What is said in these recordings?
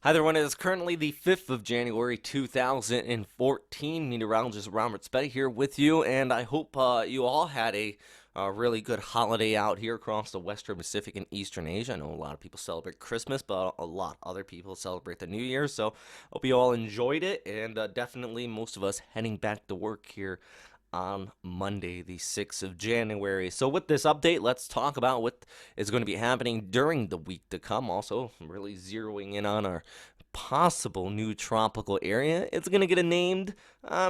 Hi there, everyone. It is currently the 5th of January 2014. Meteorologist Robert Spetty here with you, and I hope you all had a really good holiday out here across the Western Pacific and Eastern Asia. I know a lot of people celebrate Christmas, but a lot other people celebrate the New Year, so hope you all enjoyed it, and definitely most of us heading back to work here on Monday, the 6th of January. So, with this update, let's talk about what is going to be happening during the week to come. Also, really zeroing in on our possible new tropical area. It's going to get a named,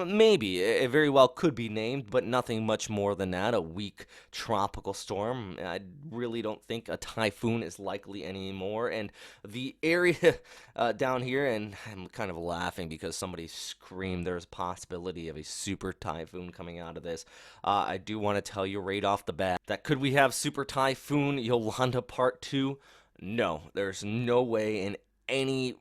maybe. It very well could be named, but nothing much more than that. A weak tropical storm. I really don't think a typhoon is likely anymore. And the area down here, and I'm kind of laughing because somebody screamed there's a possibility of a super typhoon coming out of this. I do want to tell you right off the bat that could we have super typhoon Yolanda Part 2? No, there's no way in any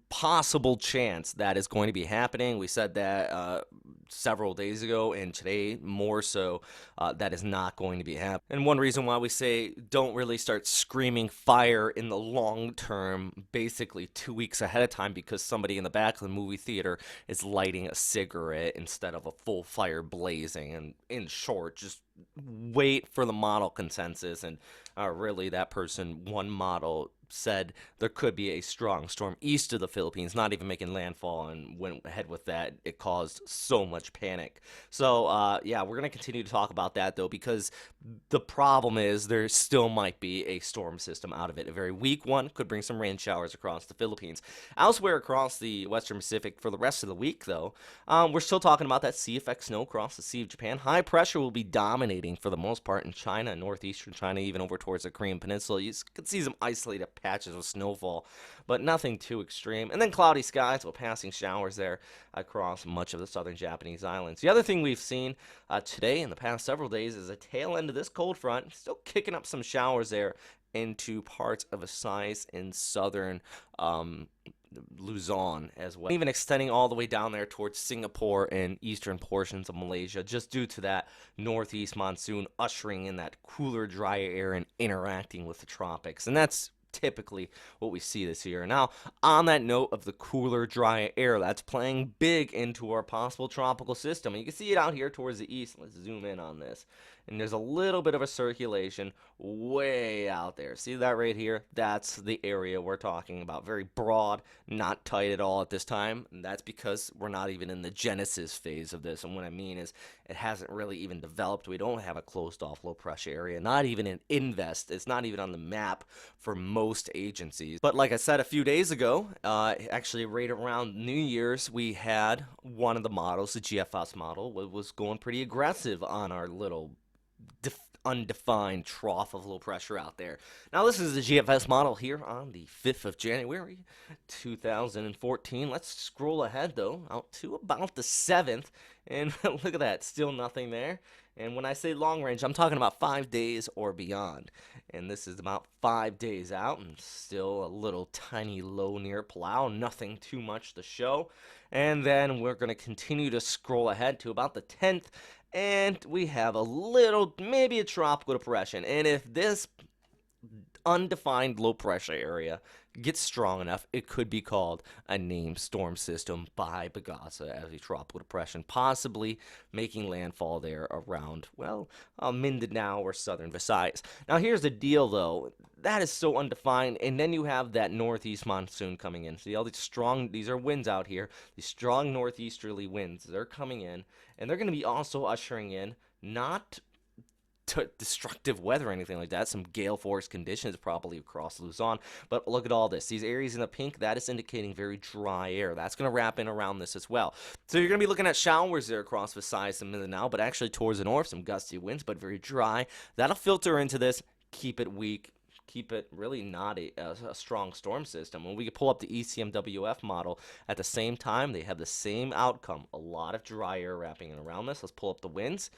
possible chance that is going to be happening. We said that several days ago, and today more so, that is not going to be happening. And one reason why we say don't really start screaming fire in the long term, basically 2 weeks ahead of time, because somebody in the back of the movie theater is lighting a cigarette instead of a full fire blazing. And in short, just wait for the model consensus. And really, that person, one model, said there could be a strong storm east of the Philippines, not even making landfall, and went ahead with that. It caused so much panic. So, yeah, we're going to continue to talk about that, though, because the problem is there still might be a storm system out of it. A very weak one could bring some rain showers across the Philippines. Elsewhere across the Western Pacific for the rest of the week, though, we're still talking about that sea effect snow across the Sea of Japan. High pressure will be dominating for the most part in China, northeastern China, even over towards the Korean Peninsula. You can see some isolated patches of snowfall, but nothing too extreme. And then cloudy skies with passing showers there across much of the southern Japanese islands. The other thing we've seen today in the past several days is a tail end of this cold front, still kicking up some showers there into parts of Visayas in southern Luzon as well, even extending all the way down there towards Singapore and eastern portions of Malaysia, just due to that northeast monsoon ushering in that cooler, drier air and interacting with the tropics. And that's typically what we see this year. Now, on that note of the cooler, dry air, that's playing big into our possible tropical system. And you can see it out here towards the east. Let's zoom in on this. And there's a little bit of a circulation way out there. See that right here? That's the area we're talking about. Very broad, not tight at all at this time. And that's because we're not even in the genesis phase of this. And what I mean is it hasn't really even developed. We don't have a closed off low pressure area, not even an invest. It's not even on the map for most agencies. But like I said a few days ago, actually right around New Year's, we had one of the models, the GFS model, was going pretty aggressive on our little undefined trough of low pressure out there. Now, this is the GFS model here on the 5th of January 2014. Let's scroll ahead, though, out to about the 7th. And look at that, still nothing there. And when I say long range, I'm talking about 5 days or beyond. And this is about 5 days out, and still a little tiny low near Palau. Nothing too much to show. And then we're going to continue to scroll ahead to about the 10th. And we have a little, maybe a tropical depression. And if this undefined low pressure area gets strong enough, it could be called a named storm system by Bagasa as a tropical depression, possibly making landfall there around, well, Mindanao or southern Visayas. Now, here's the deal, though. That is so undefined, and then you have that northeast monsoon coming in. See all these strong, these are winds out here, these strong northeasterly winds, they're coming in, and they're going to be also ushering in not destructive weather or anything like that. Some gale force conditions probably across Luzon. But look at all this. These areas in the pink, that is indicating very dry air. That's going to wrap in around this as well. So you're going to be looking at showers there across Visayas and Mindanao, but actually towards the north, some gusty winds, but very dry. That'll filter into this, keep it weak. Keep it really not a strong storm system. When we pull up the ECMWF model at the same time, they have the same outcome. A lot of dry air wrapping in around this. Let's pull up the winds.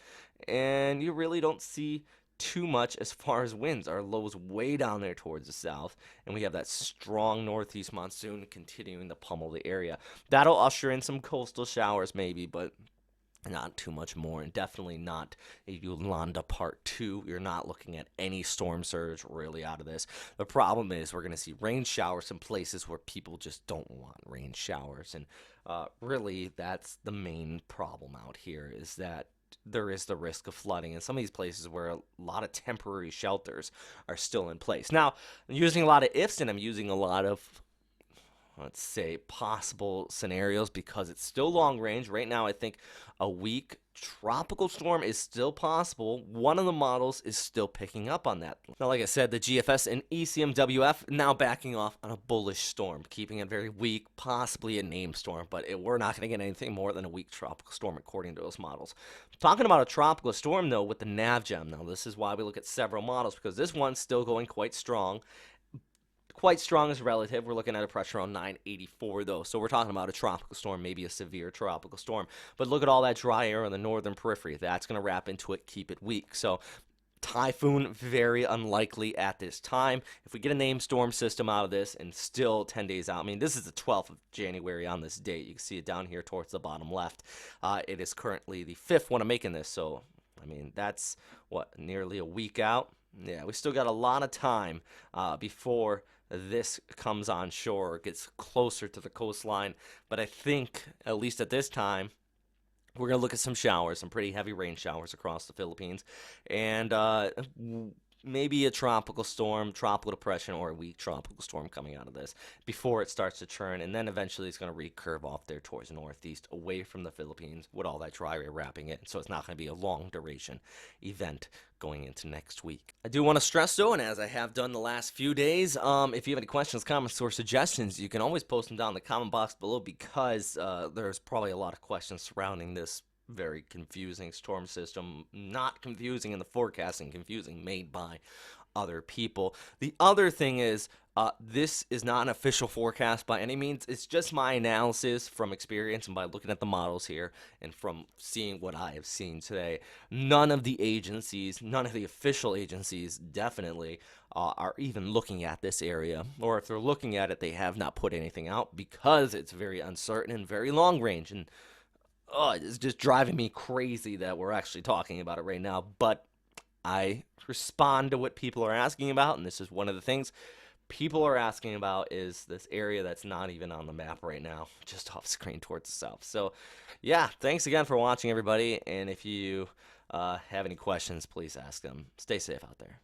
And you really don't see too much as far as winds. Our lows way down there towards the south. And we have that strong northeast monsoon continuing to pummel the area. That'll usher in some coastal showers maybe, but Not too much more, and definitely not a Yolanda Part 2. You're not looking at any storm surge really out of this. The problem is we're going to see rain showers in places where people just don't want rain showers. And really, that's the main problem out here, is that there is the risk of flooding in some of these places where a lot of temporary shelters are still in place. Now, I'm using a lot of ifs, and I'm using a lot of, let's say, possible scenarios because it's still long range. Right now, I think a weak tropical storm is still possible. One of the models is still picking up on that. Now, like I said, the GFS and ECMWF now backing off on a bullish storm, keeping it very weak, possibly a named storm, but we're not going to get anything more than a weak tropical storm according to those models. Talking about a tropical storm, though, with the NavGem, now this is why we look at several models, because this one's still going quite strong. Quite strong is relative. We're looking at a pressure on 984, though. So we're talking about a tropical storm, maybe a severe tropical storm. But look at all that dry air on the northern periphery. That's going to wrap into it, keep it weak. So Typhoon, very unlikely at this time. If we get a named storm system out of this, and still 10 days out, I mean, this is the 12th of January on this date. You can see it down here towards the bottom left. It is currently the 5th one I'm making this. So, I mean, that's, what, nearly a week out? Yeah, we still got a lot of time before this comes on shore, gets closer to the coastline. But I think, at least at this time, we're going to look at some showers, some pretty heavy rain showers across the Philippines, and maybe a tropical storm, tropical depression, or a weak tropical storm coming out of this before it starts to churn, and then eventually it's going to recurve off there towards the northeast, away from the Philippines, with all that dry air wrapping it. So it's not going to be a long duration event going into next week. I do want to stress, though, and as I have done the last few days, if you have any questions, comments, or suggestions, you can always post them down in the comment box below, because there's probably a lot of questions surrounding this very confusing storm system. Not confusing in the forecasting, confusing made by other people. The other thing is, this is not an official forecast by any means. It's just my analysis from experience and by looking at the models here and from seeing what I have seen today. None of the agencies, none of the official agencies, definitely are even looking at this area. Or if they're looking at it, they have not put anything out, because it's very uncertain and very long range. And it's just driving me crazy that we're actually talking about it right now. But I respond to what people are asking about, and this is one of the things people are asking about, is this area that's not even on the map right now, just off screen towards the south. So, yeah, thanks again for watching, everybody, and if you have any questions, please ask them. Stay safe out there.